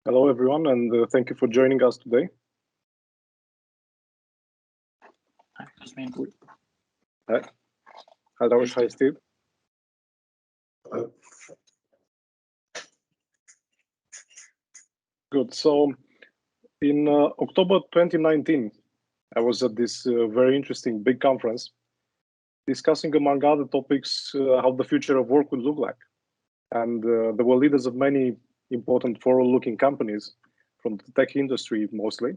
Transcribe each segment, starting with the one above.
Hello, everyone, and thank you for joining us today. Hi. Hi, Dragos. Hi, Steve. Hello. Good. So, in October 2019, I was at this very interesting big conference discussing, among other topics, how the future of work would look like. And there were leaders of many important forward-looking companies from the tech industry mostly.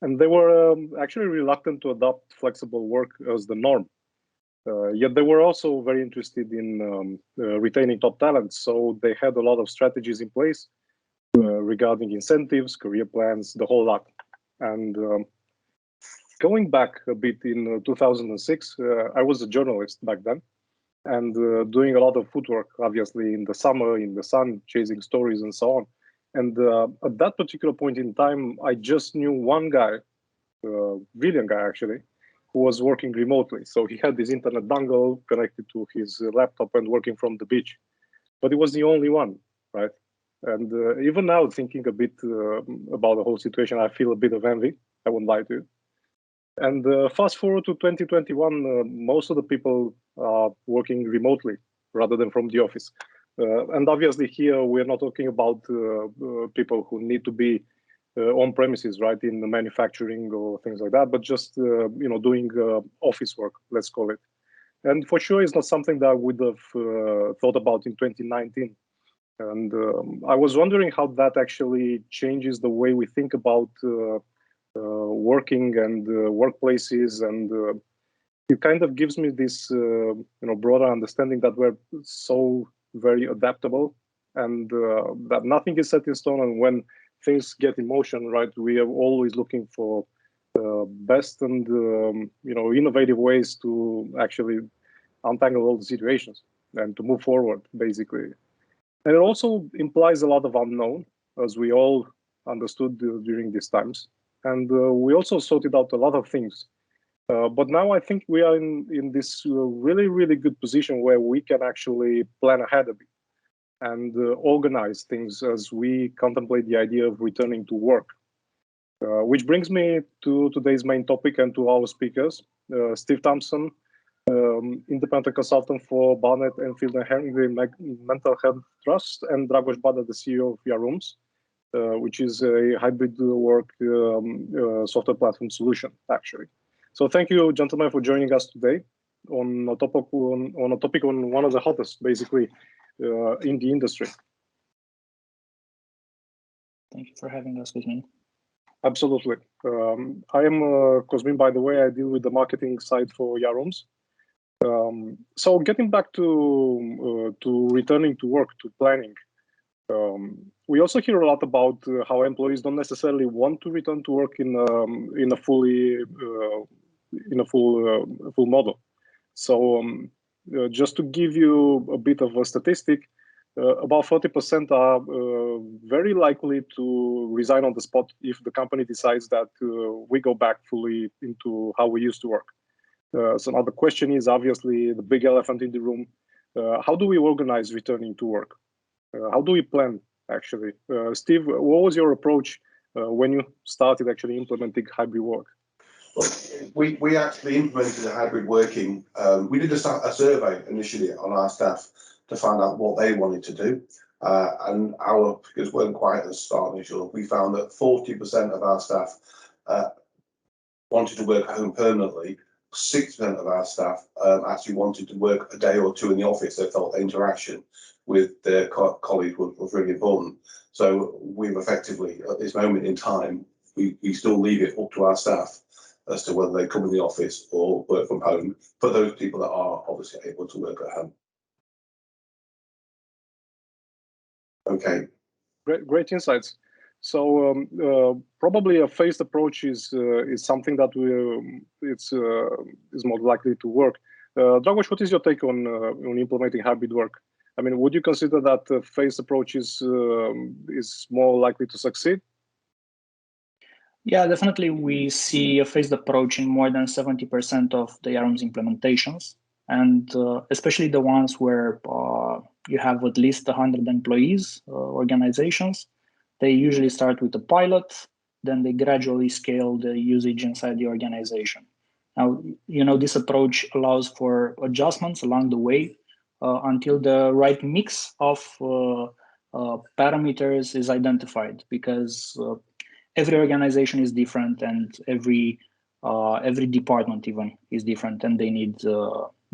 And they were actually reluctant to adopt flexible work as the norm. Yet they were also very interested in retaining top talent. So they had a lot of strategies in place regarding incentives, career plans, the whole lot. And going back a bit in 2006, I was a journalist back then and doing a lot of footwork, obviously in the summer, in the sun, chasing stories and so on. And at that particular point in time, I just knew one guy, brilliant guy actually, who was working remotely. So he had his internet dongle connected to his laptop and working from the beach. But he was the only one, right? And even now, thinking a bit about the whole situation, I feel a bit of envy. I won't lie to you. And fast forward to 2021, most of the people are working remotely rather than from the office. And obviously here, we're not talking about people who need to be on premises, right, in the manufacturing or things like that, but just, doing office work, let's call it. And for sure, it's not something that I would have thought about in 2019. And I was wondering how that actually changes the way we think about working and workplaces, and it kind of gives me this broader understanding that we're so very adaptable, and that nothing is set in stone. And when things get in motion, right, we are always looking for best and innovative ways to actually untangle all the situations and to move forward, basically. And it also implies a lot of unknown, as we all understood during these times. And we also sorted out a lot of things. But now I think we are in this really, really good position where we can actually plan ahead a bit and organize things as we contemplate the idea of returning to work. Which brings me to today's main topic and to our speakers. Steve Thompson, independent consultant for Barnet, Enfield and Haringey Mental Health Trust, and Dragos, the CEO of YAROOMS, which is a hybrid work software platform solution, actually. So thank you, gentlemen, for joining us today on a topic on one of the hottest, basically, in the industry. Thank you for having us, Kuzmin. Absolutely. I am Kuzmin, by the way. I deal with the marketing side for YAROOMS. So getting back to returning to work, to planning, we also hear a lot about how employees don't necessarily want to return to work in a full model. So just to give you a bit of a statistic, about 40% are very likely to resign on the spot if the company decides that we go back fully into how we used to work. So now the question is obviously the big elephant in the room. How do we organize returning to work? How do we plan, actually? Steve, what was your approach when you started actually implementing hybrid work? Well, we actually implemented a hybrid working. We did a survey initially on our staff to find out what they wanted to do. And our figures weren't quite as astonishing. We found that 40% of our staff wanted to work at home permanently. 6% of our staff actually wanted to work a day or two in the office. They felt the interaction with their colleagues was really important. So we've effectively, at this moment in time, we still leave it up to our staff as to whether they come in the office or work from home, for those people that are obviously able to work at home. Okay. Great insights. So probably a phased approach is something that is more likely to work. Dragos, what is your take on implementing hybrid work? I mean, would you consider that a phased approach is more likely to succeed? Yeah, definitely. We see a phased approach in more than 70% of the YAROOMS implementations, and especially the ones where you have at least 100 employees, organizations. They usually start with a pilot, then they gradually scale the usage inside the organization. Now, this approach allows for adjustments along the way until the right mix of parameters is identified, because every organization is different, and every department even is different, and they need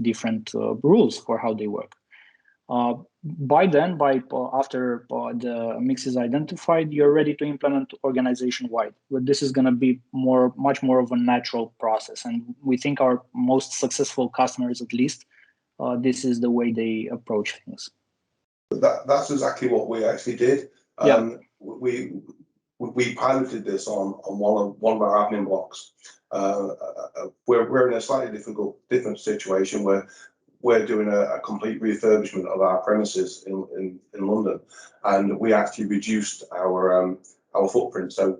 different rules for how they work. After the mix is identified, you're ready to implement organization-wide. But this is going to be much more of a natural process, and we think our most successful customers, at least, this is the way they approach things. That's exactly what we actually did. We piloted this on one of our admin blocks. We're in a slightly different situation where we're doing a complete refurbishment of our premises in London, and we actually reduced our footprint. So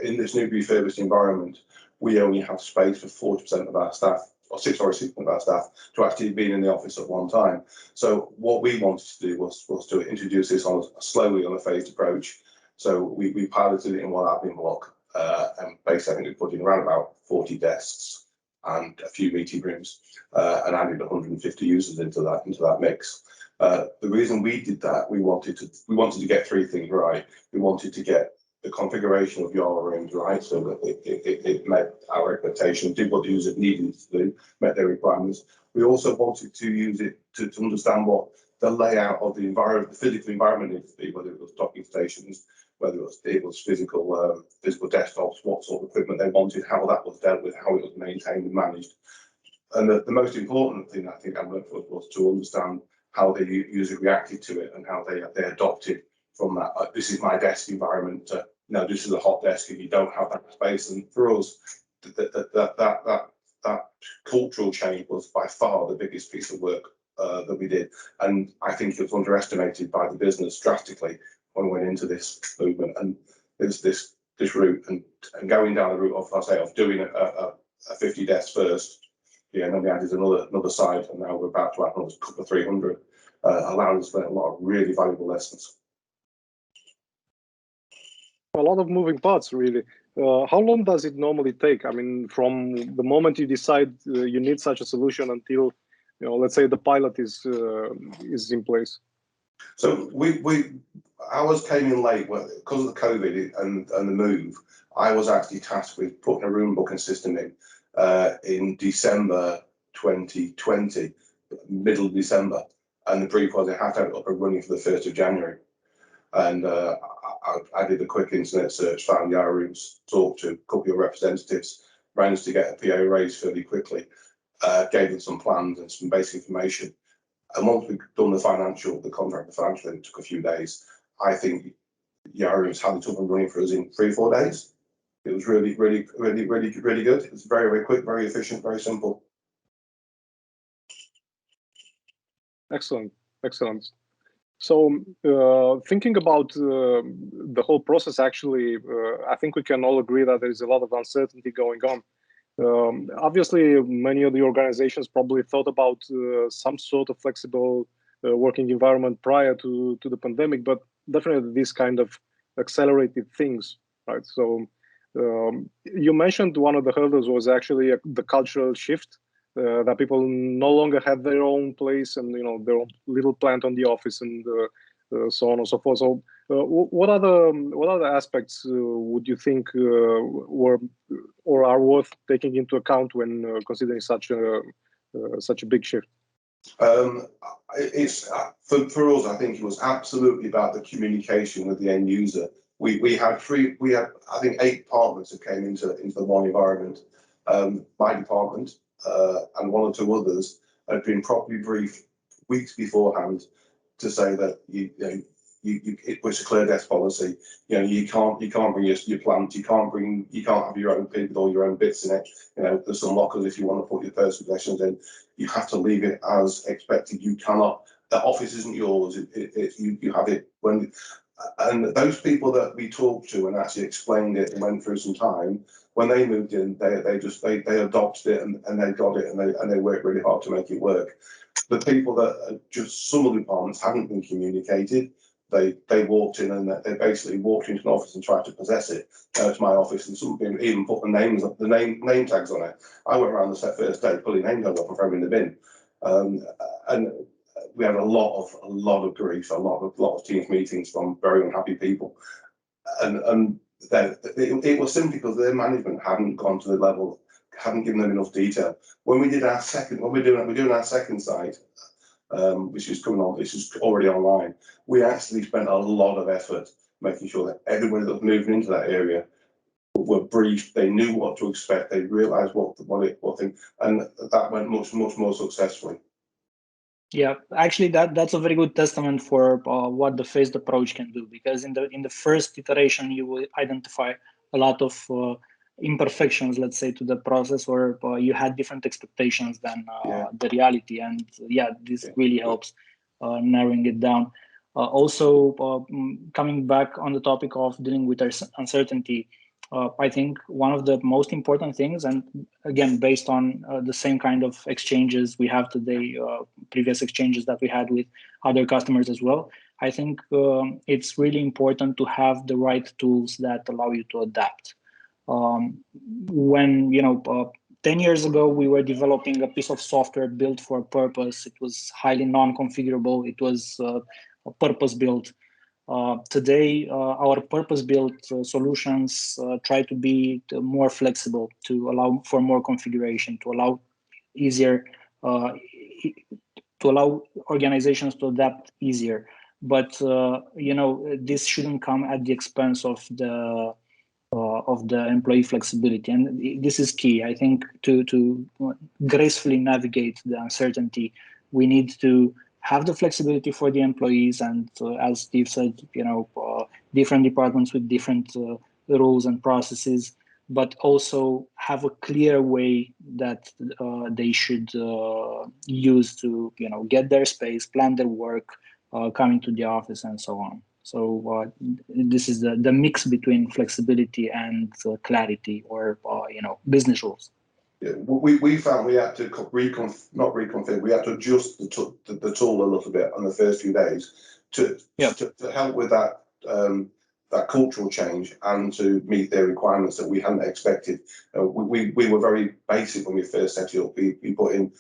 in this new refurbished environment, we only have space for 40% of our staff, or 60% of our staff, to actually be in the office at one time. So what we wanted to do was to introduce this slowly on a phased approach. So we piloted it in one admin block, and basically we put in around about 40 desks and a few meeting rooms, and added 150 users into that mix. The reason we did that, we wanted to get three things right. We wanted to get the configuration of YAROOMS right, so that it met our expectations, did what the user needed to do, met their requirements. We also wanted to use it to understand what the layout of the environment, the physical environment needs to be, whether it was docking stations, whether it was physical desktops, what sort of equipment they wanted, how that was dealt with, how it was maintained and managed. And the most important thing I think I learned was to understand how the user reacted to it and how they adopted from that. This is my desk environment to, no, this is a hot desk and you don't have that space. And for us, that cultural change was by far the biggest piece of work that we did. And I think it was underestimated by the business drastically when we went into this movement. And there's this route and going down the route of doing a 50 desks first. Yeah, and then we added another side, and now we're about to add another couple of 300, allowing us to learn a lot of really valuable lessons. A lot of moving parts, really. How long does it normally take? I mean, from the moment you decide you need such a solution until, let's say the pilot is in place. So ours came in late because of the COVID and the move. I was actually tasked with putting a room booking system in December 2020, middle of December, and the brief was I had to have it up and running for the 1st of January. And I did a quick internet search, found YAROOMS, talked to a couple of representatives, managed to get a PO raised fairly quickly, gave them some plans and some basic information. And once we'd done the contract, it took a few days. I think YAROOMS had it up and running for us in 3 or 4 days. It was really good. It was very, very quick, very efficient, very simple. Excellent. So thinking about the whole process, actually, I think we can all agree that there is a lot of uncertainty going on. Obviously, many of the organizations probably thought about some sort of flexible working environment prior to the pandemic, but definitely this kind of accelerated things, right? So you mentioned one of the hurdles was actually the cultural shift, that people no longer have their own place and their own little plant on the office and so on and so forth. So what other aspects would you think were or are worth taking into account when considering such a big shift? It's for us, I think it was absolutely about the communication with the end user. We had I think 8 departments that came into the one environment. My department and 1 or 2 others had been properly briefed weeks beforehand to say that it was a clear desk policy. You can't bring your plant. You can't have your own pin with all your own bits in it. There's some lockers if you want to put your personal possessions in. You have to leave it as expected. You cannot. The office isn't yours. You have it when. And those people that we talked to and actually explained it and went through some time, when they moved in, they adopted it and they got it and they worked really hard to make it work. The people that just some of the departments hadn't been communicated, they walked in and they basically walked into an office and tried to possess it to my office, and some people even put the name tags on it. I went around the first day pulling name tags off and throwing in the bin, and we had a lot of grief, a lot of teams meetings from very unhappy people, and it was simply because their management hadn't gone to the level, hadn't given them enough detail. When we're doing our second site, which is coming on, which is already online, we actually spent a lot of effort making sure that everybody that was moving into that area were briefed. They knew what to expect. They realised what thing, and that went much more successfully. Yeah, actually, that's a very good testament for what the phased approach can do, because in the first iteration you will identify a lot of imperfections, let's say, to the process, or you had different expectations than the reality, and this really helps narrowing it down. Also, coming back on the topic of dealing with uncertainty, I think one of the most important things, and again, based on the same kind of exchanges we have today, previous exchanges that we had with other customers as well, I think it's really important to have the right tools that allow you to adapt. When 10 years ago, we were developing a piece of software built for a purpose. It was highly non-configurable. It was purpose-built. Today, our purpose-built solutions try to be more flexible, to allow for more configuration, to allow easier, to allow organizations to adapt easier. But this shouldn't come at the expense of the employee flexibility, and this is key. I think to gracefully navigate the uncertainty, we need to have the flexibility for the employees, and as Steve said, different departments with different rules and processes, but also have a clear way that they should use to get their space, plan their work, coming to the office, and so on. So this is the mix between flexibility and clarity, or business rules. Yeah, we found we had to not reconfigure. We had to adjust the tool a little bit on the first few days to help with that that cultural change and to meet their requirements that we hadn't expected. We were very basic when we first set it up. We put in,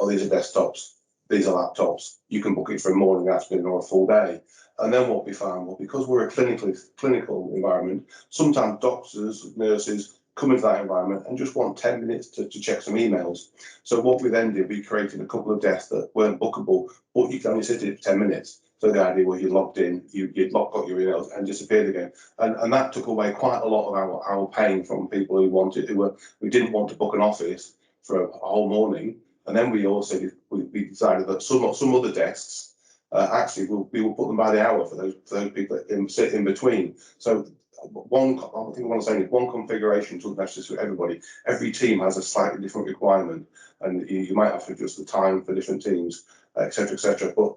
these are desktops, these are laptops. You can book it for a morning, afternoon, or a full day. And then what we found, well, because we're a clinical environment, sometimes doctors, nurses come into that environment and just want 10 minutes to check some emails. So what we then did, we created a couple of desks that weren't bookable, but you can only sit in for 10 minutes. So the idea was you logged in, you'd got your emails and disappeared again. And that took away quite a lot of our pain from people who didn't want to book an office for a whole morning. And then we we decided that some other desks, actually we will put them by the hour for those people that sit in between. So one configuration doesn't necessarily suit everybody. Every team has a slightly different requirement, and you might have to adjust the time for different teams, etc., etc. But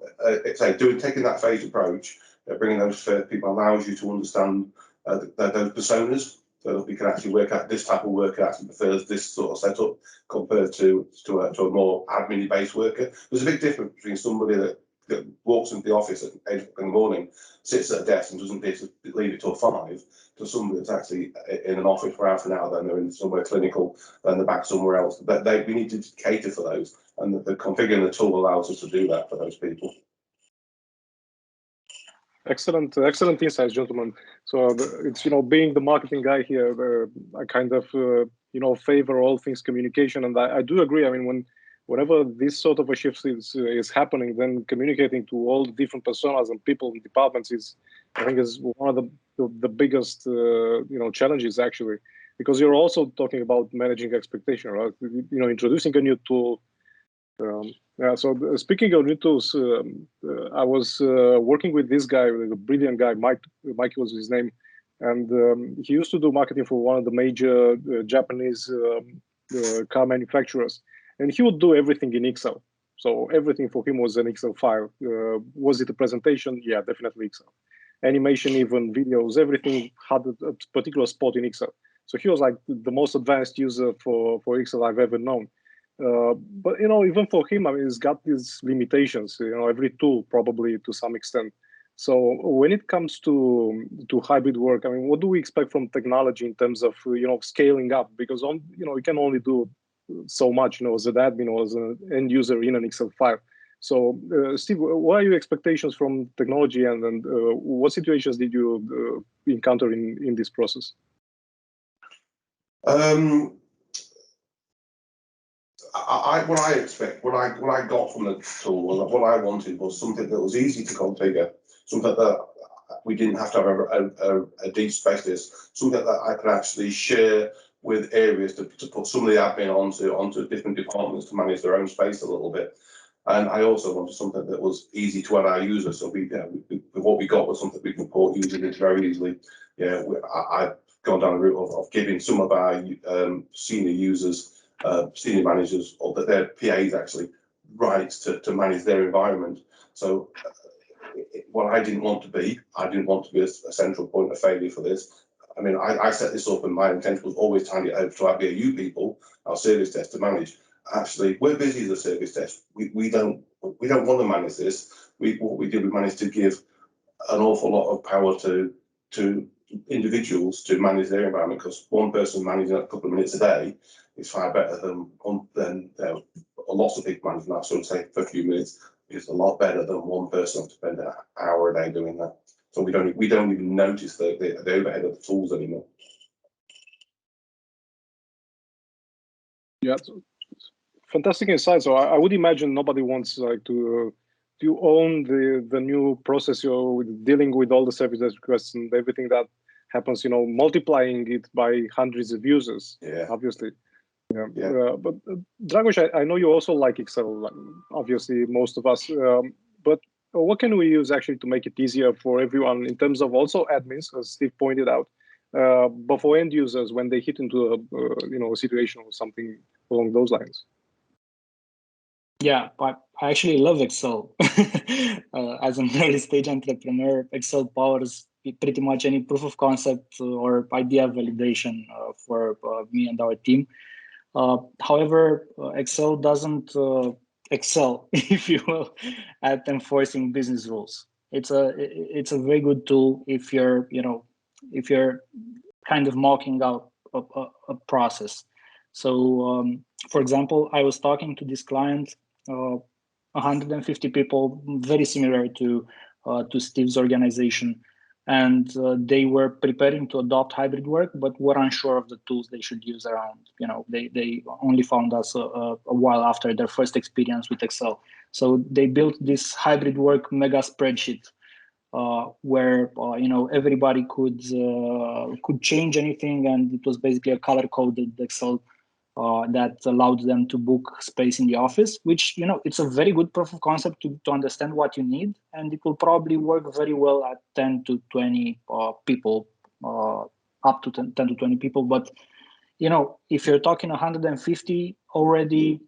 taking that phased approach, bringing those first people allows you to understand those personas, so that we can actually work out this type of worker actually prefers this sort of setup compared to a more admin-based worker. There's a big difference between somebody that walks into the office at 8 o'clock in the morning, sits at a desk and doesn't leave it till 5, to somebody that's actually in an office for half an hour, then they're in somewhere clinical, then they're back somewhere else. But we need to cater for those, and the configuring the tool allows us to do that for those people. Excellent insights, gentlemen. So it's being the marketing guy here, I kind of favor all things communication, and I do agree. I mean, whenever this sort of a shift is happening, then communicating to all the different personas and people and departments is one of the biggest challenges, actually, because you're also talking about managing expectation, right? Introducing a new tool. So speaking of new tools, I was working with this guy, a brilliant guy, Mike was his name, and he used to do marketing for one of the major Japanese car manufacturers, and he would do everything in Excel. So everything for him was an Excel file. Was it a presentation? Yeah, definitely Excel. Animation, even videos, everything had a particular spot in Excel. So he was like the most advanced user for Excel I've ever known. But even for him, I mean, it's got these limitations. Every tool probably to some extent So when it comes to hybrid work, I mean, what do we expect from technology in terms of scaling up? Because you can only do so much, as an admin or as an end user in an Excel file. So Steve, what are your expectations from technology, and what situations did you encounter in this process? What I got from the tool, what I wanted was something that was easy to configure, something that we didn't have to have a deep specialist, something that I could actually share with areas to put some of the admin onto different departments to manage their own space a little bit. And I also wanted something that was easy to add our users. So what we got was something we can port users into very easily. Yeah, I've gone down the route of giving some of our senior users, senior managers, or their PAs actually, rights to manage their environment. So what I didn't want to be a central point of failure for this. I mean, I set this up, and my intent was always to hand it over to our BAU people, our service desk, to manage. Actually, we're busy as a service desk. We don't want to manage this. What we did, we managed to give an awful lot of power to individuals to manage their environment, because one person managing a couple of minutes a day is far better than lots of people managing that. So say for a few minutes is a lot better than one person to spend an hour a day doing that. So we don't even notice the overhead of the tools anymore. Yeah, fantastic insight. So I would imagine nobody wants to own the new process with dealing with all the service requests and everything that happens. Multiplying it by hundreds of users. Yeah, obviously. Yeah. But Dragos, I know you also like Excel. Obviously, most of us. But what can we use actually to make it easier for everyone in terms of also admins, as Steve pointed out, but for end users when they hit into a situation or something along those lines? Yeah, I actually love Excel. As an early stage entrepreneur, Excel powers pretty much any proof of concept or idea validation for me and our team. However, Excel doesn't excel, if you will, at enforcing business rules. It's a very good tool if you're kind of mocking out a process. So, for example, I was talking to this client, 150 people, very similar to Steve's organization, and they were preparing to adopt hybrid work, but were unsure of the tools they should use around. They only found us a while after their first experience with Excel. So they built this hybrid work mega spreadsheet where everybody could change anything, and it was basically a color-coded Excel that allowed them to book space in the office, which it's a very good proof of concept to understand what you need, and it will probably work very well at 10 to 20 people, up to 10 to 20 people. But if you're talking 150 already,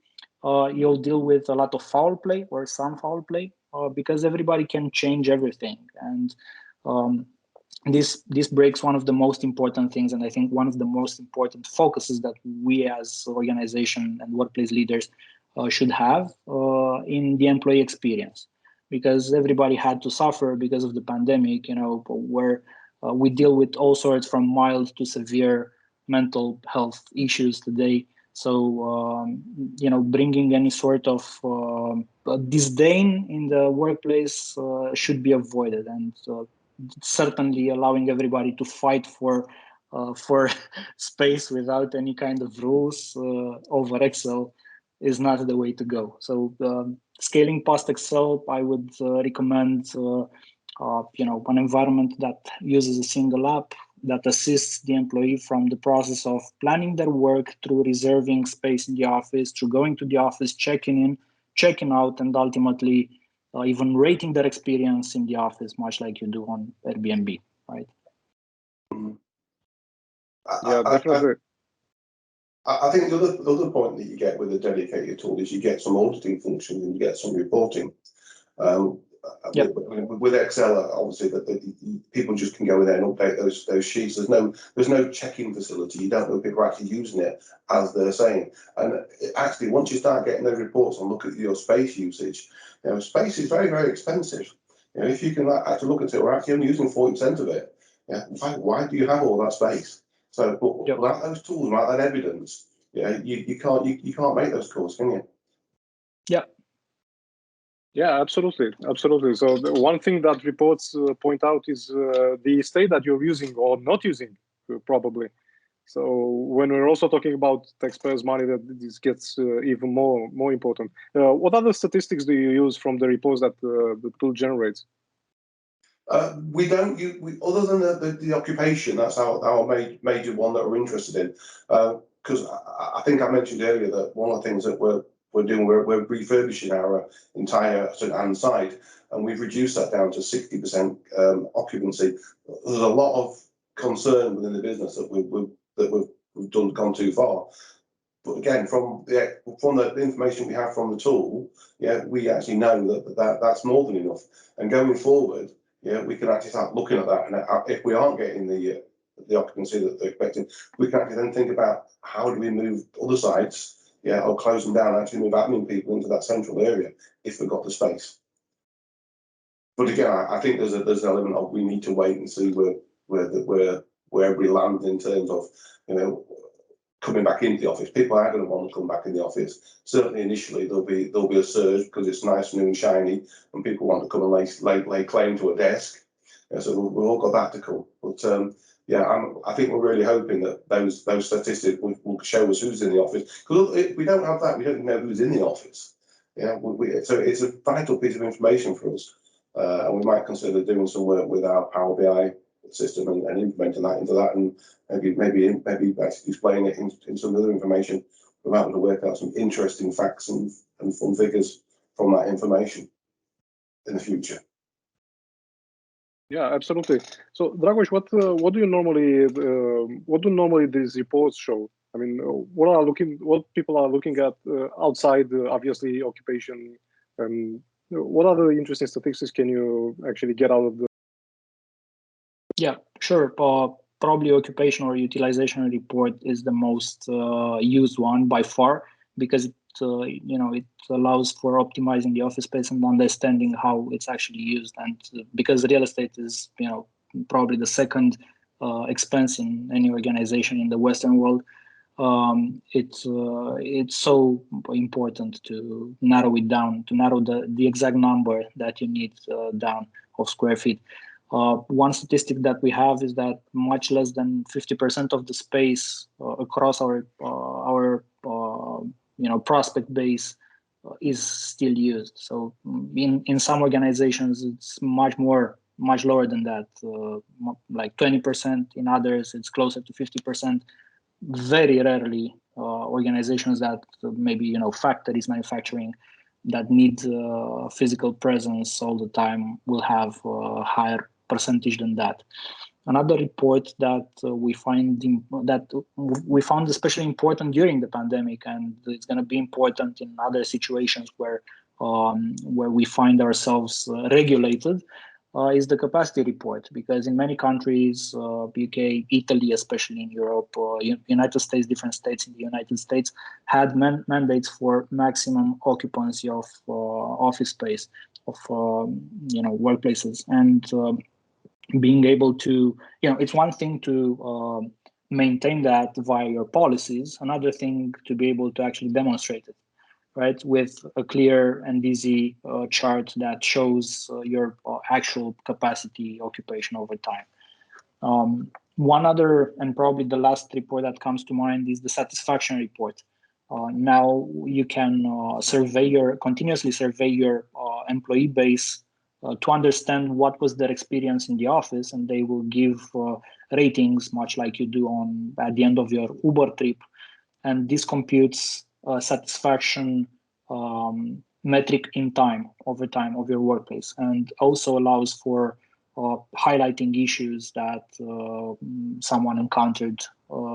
you'll deal with a lot of foul play or some foul play because everybody can change everything, and this breaks one of the most important things, and I think one of the most important focuses that we as organization and workplace leaders should have in the employee experience, because everybody had to suffer because of the pandemic, where we deal with all sorts from mild to severe mental health issues today. So, bringing any sort of disdain in the workplace should be avoided, and certainly allowing everybody to fight for space without any kind of rules over Excel is not the way to go. So scaling past Excel, I would recommend an environment that uses a single app that assists the employee from the process of planning their work, through reserving space in the office, through going to the office, checking in, checking out, and ultimately even rating their experience in the office, much like you do on Airbnb, right? Yeah, definitely. I think the other point that you get with a dedicated tool is you get some auditing functions and you get some reporting. Yep. With Excel, obviously, that people just can go in there and update those sheets. There's no checking facility. You don't know if people are actually using it as they're saying. And actually, once you start getting those reports and look at your space usage, space is very, very expensive. You know, if you can actually look at it, we're actually only using 40% of it. Yeah, in fact, why do you have all that space? So, but without those tools, without that evidence, yeah, you can't make those calls, can you? Yeah. Yeah, absolutely, absolutely. So the one thing that reports point out is the state that you're using or not using, probably. So when we're also talking about taxpayers' money, that this gets even more important. What other statistics do you use from the reports that the tool generates? We don't use, other than the occupation. That's our major one that we're interested in. Because I think I mentioned earlier that one of the things that we're doing, we're refurbishing our entire St Anne's site, and we've reduced that down to 60% occupancy. There's a lot of concern within the business that we've gone too far. But again, from the information we have from the tool, yeah, we actually know that's more than enough. And going forward, yeah, we can actually start looking at that. And if we aren't getting the occupancy that they're expecting, we can actually then think about how do we move other sites, yeah, or close them down, and actually move admin people into that central area if we've got the space. But again, I think there's an element of we need to wait and see where we land in terms of, you know, coming back into the office. People are going to want to come back in the office. Certainly initially there'll be a surge because it's nice, new and shiny, and people want to come and lay claim to a desk. Yeah, so we've all got that to come. But yeah, I think we're really hoping that those statistics will show us who's in the office. Because if we don't have that, we don't know who's in the office. Yeah, so it's a vital piece of information for us, and we might consider doing some work with our Power BI system and implementing that into that, and maybe actually displaying it in some other information. We're able to work out some interesting facts and fun figures from that information in the future. Yeah, absolutely. So, Dragos, what do normally these reports show? I mean, what people are looking at outside, obviously, occupation. What other interesting statistics can you actually get out of the? Yeah, sure. Probably occupation or utilization report is the most used one by far, because it allows for optimizing the office space and understanding how it's actually used. And because real estate is probably the second expense in any organization in the Western world, it's so important to narrow it down, to narrow the exact number that you need down of square feet. One statistic that we have is that much less than 50% of the space across our prospect base is still used. So in some organizations, it's much lower than that, like 20%. In others, it's closer to 50%. Very rarely organizations that maybe factories manufacturing that need physical presence all the time will have a higher percentage than that. Another report that we found especially important during the pandemic, and it's going to be important in other situations where we find ourselves regulated, is the capacity report. Because in many countries, UK, Italy, especially in Europe, United States, different states in the United States had mandates for maximum occupancy of office space, of workplaces. And being able to, it's one thing to maintain that via your policies, another thing to be able to actually demonstrate it, right, with a clear and easy chart that shows your actual capacity occupation over time. One other, and probably the last report that comes to mind, is the satisfaction report. Now you can continuously survey your employee base to understand what was their experience in the office, and they will give ratings, much like you do at the end of your Uber trip. And this computes satisfaction metric over time of your workplace, and also allows for highlighting issues that someone encountered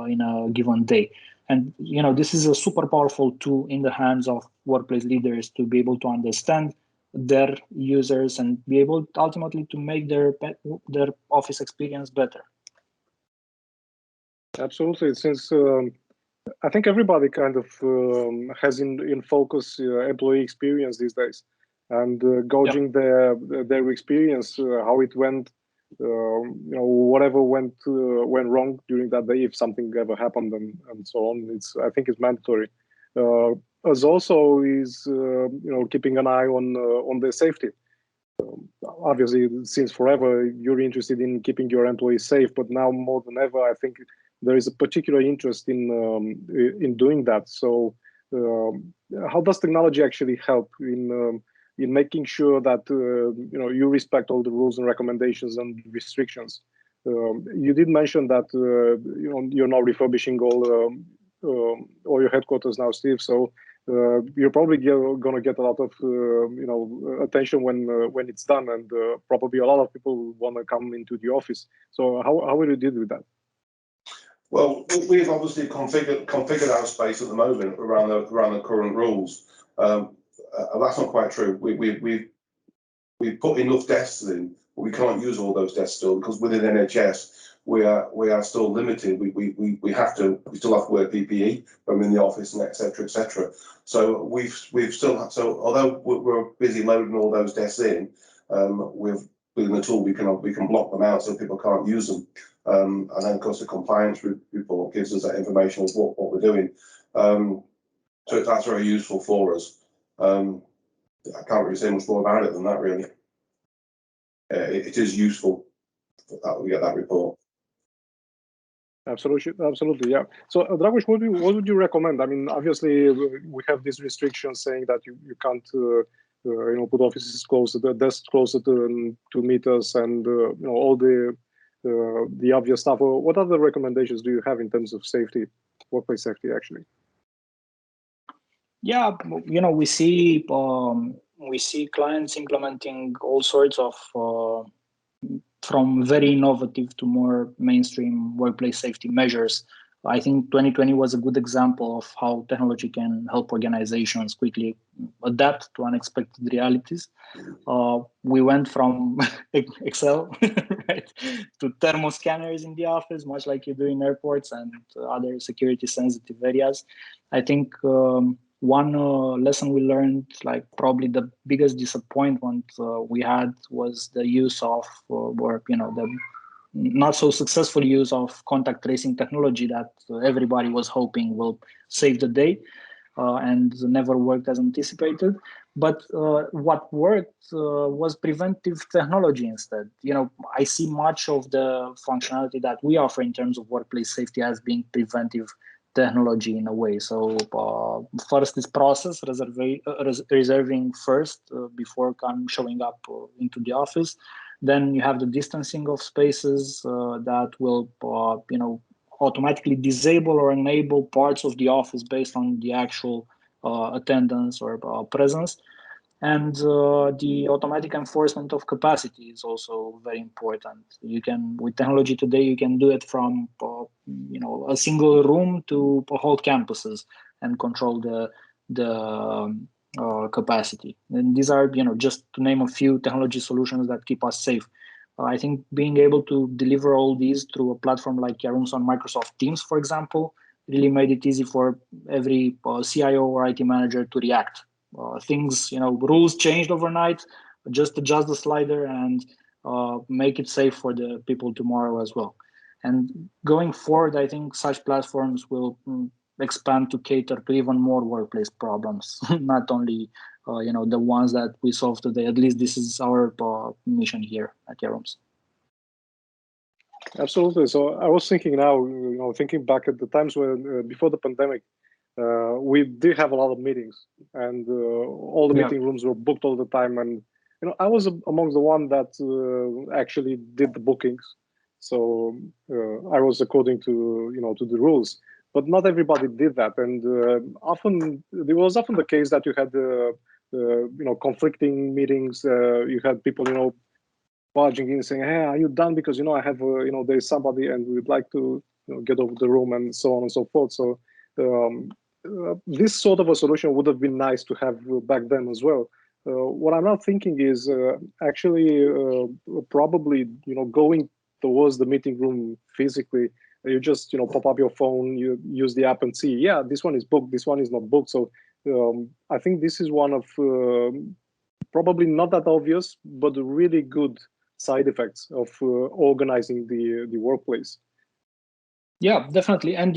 in a given day. And this is a super powerful tool in the hands of workplace leaders to be able to understand their users and be able ultimately to make their office experience better. Absolutely, since I think everybody kind of has in focus employee experience these days. and gauging their experience, how it went, whatever went wrong during that day, if something ever happened, and so on. I think it's mandatory. As also is keeping an eye on their safety. Obviously, since forever you're interested in keeping your employees safe, but now more than ever, I think there is a particular interest in doing that. So, how does technology actually help in making sure that you respect all the rules and recommendations and restrictions? You did mention that you're now refurbishing all your headquarters now, Steve. So you're probably going to get a lot of attention when it's done, and probably a lot of people want to come into the office. So how will you deal with that? Well, we've obviously configured our space at the moment around the current rules. That's not quite true. We've put enough desks in, but we can't use all those desks still, because within NHS we are still limited. We still have to wear PPE when we're in the office, and etc. etc. So we've still had, so although we're busy loading all those desks in, with the tool we can block them out so people can't use them. And then of course the compliance report gives us that information of what we're doing. So that's very useful for us. I can't really say much more about it than that, really. It is useful that we get that report. Absolutely, yeah. So, Dragos, what would you recommend? I mean, obviously, we have these restrictions saying that you can't, put offices closer, the desks closer to meters, and all the obvious stuff. What other recommendations do you have in terms of safety, workplace safety, actually? Yeah, we see clients implementing all sorts of from very innovative to more mainstream workplace safety measures. I think 2020 was a good example of how technology can help organizations quickly adapt to unexpected realities. We went from Excel right, to thermoscanners in the office, much like you do in airports and other security sensitive areas. I think one lesson we learned, like probably the biggest disappointment we had, was the use of, the not so successful use of contact tracing technology that everybody was hoping will save the day, and never worked as anticipated. But what worked was preventive technology instead. I see much of the functionality that we offer in terms of workplace safety as being preventive technology in a way. So first is process, reserving first before showing up into the office. Then you have the distancing of spaces that will, automatically disable or enable parts of the office based on the actual attendance or presence. And the automatic enforcement of capacity is also very important. You can, with technology today, you can do it from a single room to whole campuses and control the capacity. And these are, just to name a few technology solutions that keep us safe. I think being able to deliver all these through a platform like YAROOMS on Microsoft Teams, for example, really made it easy for every CIO or IT manager to react. Things, rules changed overnight, just adjust the slider and make it safe for the people tomorrow as well. And going forward, I think such platforms will expand to cater to even more workplace problems, not only the ones that we solve today. At least this is our mission here at YAROOMS. Absolutely. So I was thinking now, thinking back at the times when before the pandemic, we did have a lot of meetings, and all the meeting rooms were booked all the time. And I was among the one that actually did the bookings, so I was according to to the rules. But not everybody did that, and often there was often the case that you had conflicting meetings. You had people barging in saying, "Hey, are you done? Because I have there's somebody, and we'd like to get over the room," and so on and so forth. So this sort of a solution would have been nice to have back then as well. What I'm now thinking is actually probably going towards the meeting room physically. You just pop up your phone, you use the app and see, yeah, this one is booked, this one is not booked. So I think this is one of probably not that obvious, but really good side effects of organizing the workplace. Yeah, definitely. And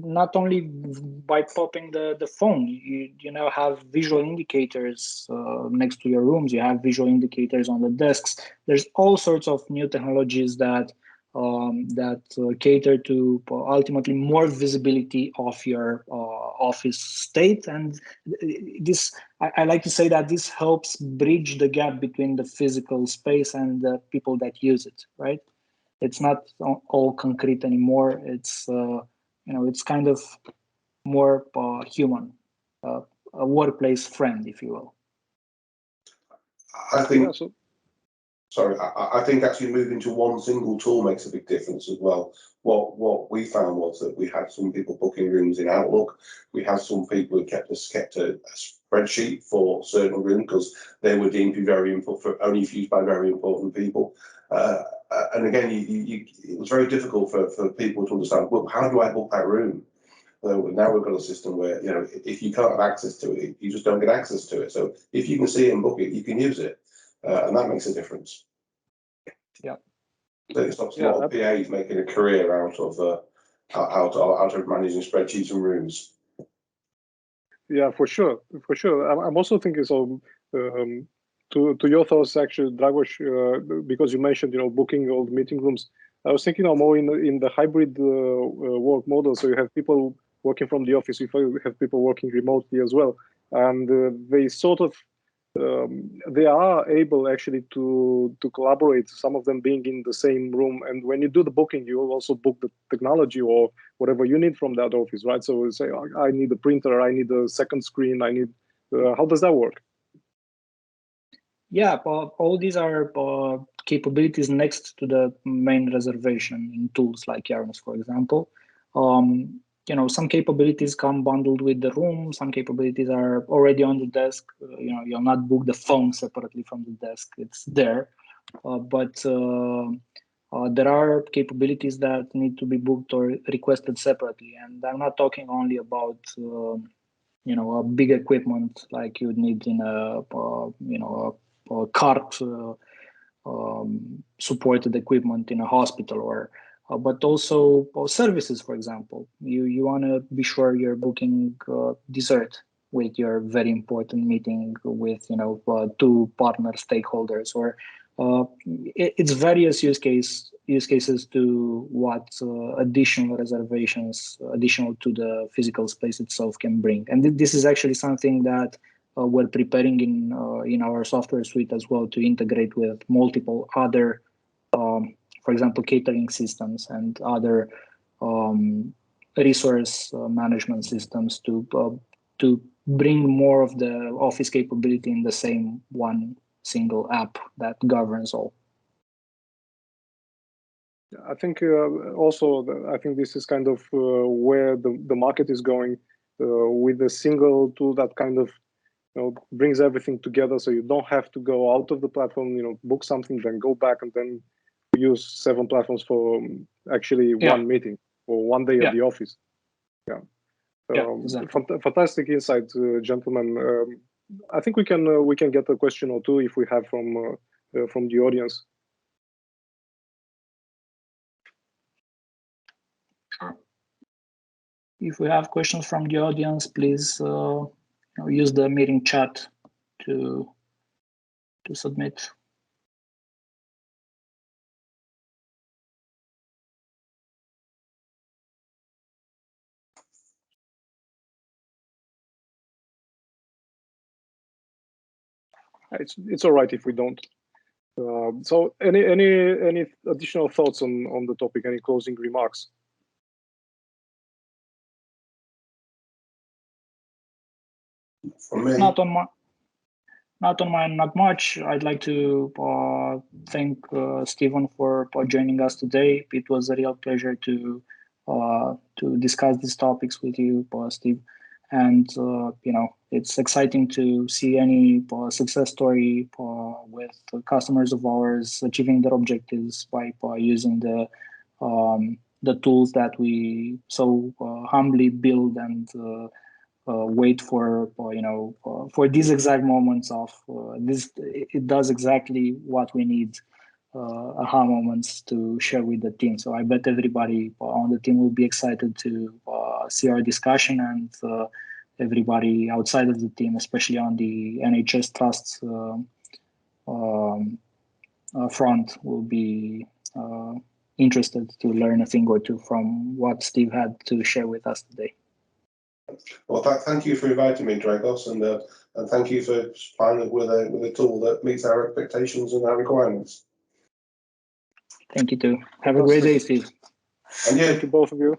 not only by popping the phone, you now have visual indicators next to your rooms. You have visual indicators on the desks. There's all sorts of new technologies that cater to ultimately more visibility of your office state. And this, I like to say that this helps bridge the gap between the physical space and the people that use it, right? It's not all concrete anymore. It's it's kind of more human, a workplace friend, if you will. I think. Sorry, I think actually moving to one single tool makes a big difference as well. What we found was that we had some people booking rooms in Outlook. We had some people who kept a spreadsheet for certain rooms because they were deemed to be very important, for only used by very important people. And again, it was very difficult for people to understand, well, how do I book that room? Now we've got a system where, if you can't have access to it, you just don't get access to it. So if you can see it and book it, you can use it. And that makes a difference. Yeah. It stops a lot of PAs making a career out of managing spreadsheets and rooms. Yeah, for sure. I'm also thinking so. To your thoughts, actually, Dragos, because you mentioned booking old meeting rooms. I was thinking more in the hybrid work model. So you have people working from the office, you have people working remotely as well, and they sort of they are able actually to collaborate, some of them being in the same room. And when you do the booking, you will also book the technology or whatever you need from that office, right? So say, I need a printer, I need a second screen, I need, how does that work? Yeah, all these are capabilities next to the main reservation in tools like YAROOMS, for example. Some capabilities come bundled with the room. Some capabilities are already on the desk. You'll not book the phone separately from the desk. It's there. But there are capabilities that need to be booked or requested separately. And I'm not talking only about a big equipment like you would need in a cart supported equipment in a hospital, but also services. For example, you want to be sure you're booking dessert with your very important meeting with two partner stakeholders, or it's various use cases to what additional reservations additional to the physical space itself can bring. And this is actually something that we're preparing in our software suite as well, to integrate with multiple other for example, catering systems and other resource management systems to bring more of the office capability in the same one single app that governs all. I think also, I think this is kind of where the market is going, with a single tool that kind of brings everything together, so you don't have to go out of the platform, book something, then go back and then use 7 platforms for actually one meeting or one day at the office. Exactly. Fantastic insight, gentlemen. I think we can get a question or two if we have from the audience. If we have questions from the audience, please use the meeting chat to submit. It's all right if we don't. So any additional thoughts on the topic? Any closing remarks? Not much. I'd like to thank Stephen for joining us today. It was a real pleasure to discuss these topics with you, Steve. And it's exciting to see any success story with customers of ours achieving their objectives by using the tools that we so humbly build and wait for for these exact moments of this. It does exactly what we need. Aha moments to share with the team. So I bet everybody on the team will be excited to see our discussion, and everybody outside of the team, especially on the NHS Trust front, will be interested to learn a thing or two from what Steve had to share with us today. Well, thank you for inviting me, Dragos, and thank you for supplying us with a tool that meets our expectations and our requirements. Thank you too. Have a great day, Steve. And yeah, Thank you, both of you.